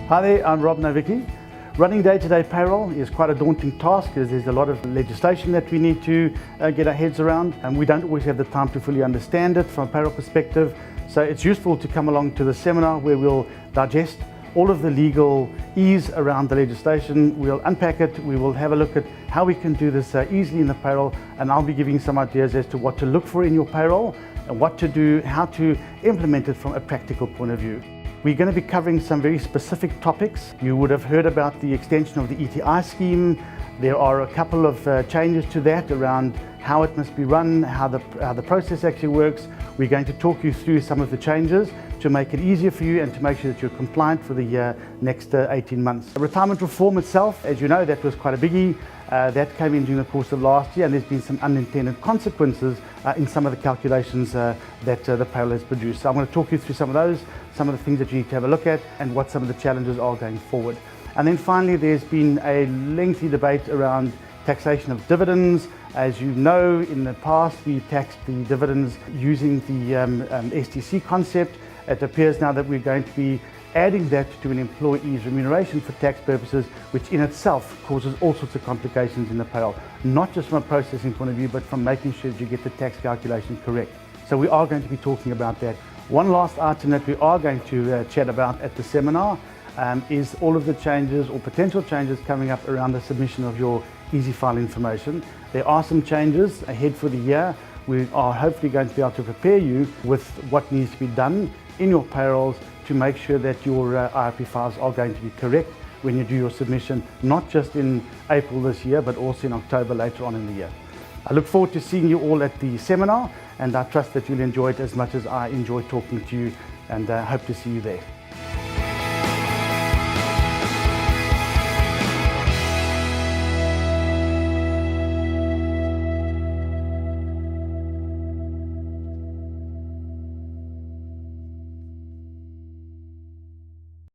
Hi there, I'm Rob Nowicki. Running day-to-day payroll is quite a daunting task as there's a lot of legislation that we need to get our heads around, and we don't always have the time to fully understand it from a payroll perspective. So it's useful to come along to the seminar where we'll digest all of the legal ease around the legislation. We'll unpack it, we will have a look at how we can do this easily in the payroll, and I'll be giving some ideas as to what to look for in your payroll and what to do, how to implement it from a practical point of view. We're going to be covering some very specific topics. You would have heard about the extension of the ETI scheme. There are a couple of changes to that around how it must be run, how the process actually works. We're going to talk you through some of the changes to make it easier for you and to make sure that you're compliant for the next 18 months. Retirement reform itself, as you know, that was quite a biggie. That came in during the course of last year, and there's been some unintended consequences in some of the calculations that the payroll has produced. So I'm going to talk you through some of those, some of the things that you need to have a look at, and what some of the challenges are going forward. And then finally, there's been a lengthy debate around taxation of dividends. As you know, in the past we taxed the dividends using the STC concept. It appears now that we're going to be adding that to an employee's remuneration for tax purposes, which in itself causes all sorts of complications in the payroll, not just from a processing point of view, but from making sure that you get the tax calculation correct. So we are going to be talking about that. One last item that we are going to chat about at the seminar is all of the changes or potential changes coming up around the submission of your easy file information. There are some changes ahead for the year. We are hopefully going to be able to prepare you with what needs to be done in your payrolls to make sure that your IRP files are going to be correct when you do your submission, not just in April this year, but also in October later on in the year. I look forward to seeing you all at the seminar, and I trust that you'll enjoy it as much as I enjoy talking to you, and hope to see you there.